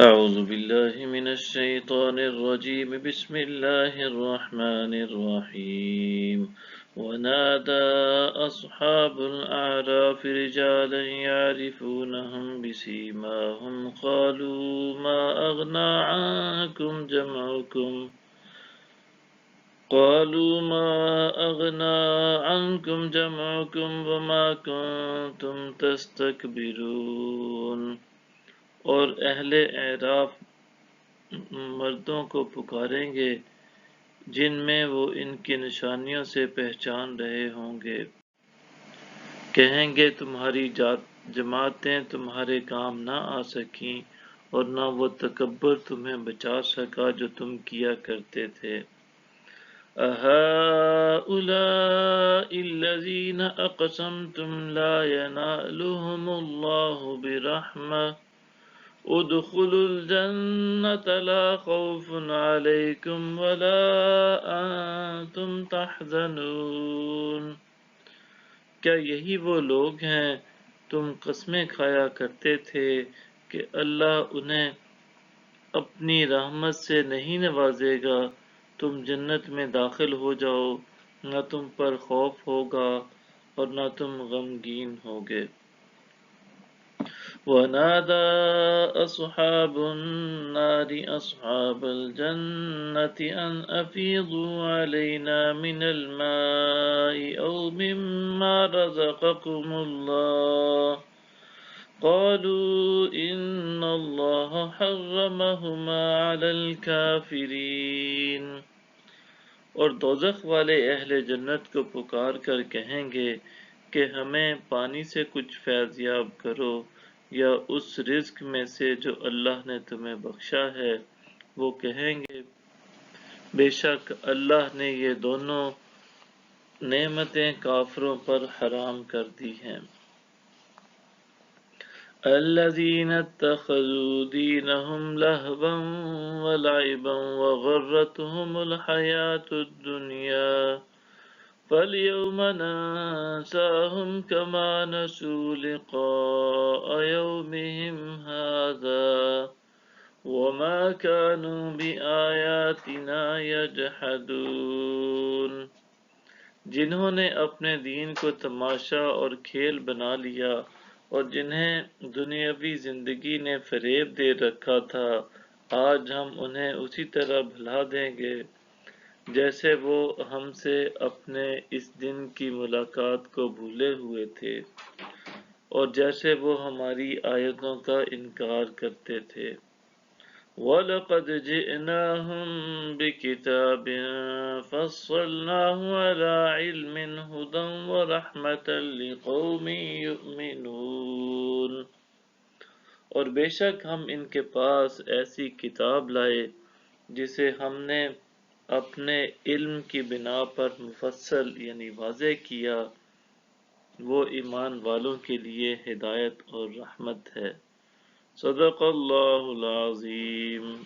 أعوذ بالله من الشيطان الرجيم بسم الله الرحمن الرحيم ونادى أصحاب الأعراف رجالا يعرفونهم بسيماهم قالوا ما أغنى عنكم جمعكم وما كنتم تستكبرون اور اہل اعراف مردوں کو پکاریں گے جن میں وہ ان کی نشانیوں سے پہچان رہے ہوں گے، کہیں گے تمہاری جماعتیں تمہارے کام نہ آ سکیں اور نہ وہ تکبر تمہیں بچا سکا جو تم کیا کرتے تھے۔ أَهَٰؤُلَاءِ الَّذِينَ أَقْسَمْتُمْ لَا يَنَالُهُمُ اللَّهُ بِرَحْمَةٍ ادخلوا الجنة لا خوف عليكم ولا أنتم تحزنون۔ کیا یہی وہ لوگ ہیں تم قسمیں کھایا کرتے تھے کہ اللہ انہیں اپنی رحمت سے نہیں نوازے گا، تم جنت میں داخل ہو جاؤ، نہ تم پر خوف ہوگا اور نہ تم غمگین ہوگے۔ وَنَادَى أَصْحَابُ النَّارِ أَصْحَابَ الْجَنَّةِ أَنْ أَفِيضُوا عَلَيْنَا مِنَ الْمَاءِ أَوْ مِمَّا رَزَقَكُمُ اللَّهُ قَالُوا إِنَّ اللَّهَ حَرَّمَهُمَا عَلَى الْكَافِرِينَ۔ اور دوزخ والے اہل جنت کو پکار کر کہیں گے کہ ہمیں پانی سے کچھ فیض یاب کرو یا اس رزق میں سے جو اللہ نے تمہیں بخشا ہے۔ وہ کہیں گے بے شک اللہ نے یہ دونوں نعمتیں کافروں پر حرام کر دی ہیں۔ الذين اتخذوا دينهم لهوا ولعبا وغرتهم الحياة الدنيا فاليوم ننساهم كما نسوا لقاء يومهم هذا وما كانوا بآياتنا يجحدون۔ جنہوں نے اپنے دین کو تماشا اور کھیل بنا لیا اور جنہیں دنیاوی زندگی نے فریب دے رکھا تھا، آج ہم انہیں اسی طرح بھلا دیں گے جیسے وہ ہم سے اپنے اس دن کی ملاقات کو بھولے ہوئے تھے اور جیسے وہ ہماری آیتوں کا انکار کرتے تھے۔ وَلَقَدْ جِئْنَاهُمْ بِكِتَابٍ فَصَّلْنَاهُ عَلَى عِلْمٍ هُدًى وَرَحْمَةً لِقَوْمٍ يُؤْمِنُونَ۔ اور بے شک ہم ان کے پاس ایسی کتاب لائے جسے ہم نے اپنے علم کی بنا پر مفصل یعنی واضح کیا، وہ ایمان والوں کے لیے ہدایت اور رحمت ہے۔ صدق اللہ العظیم۔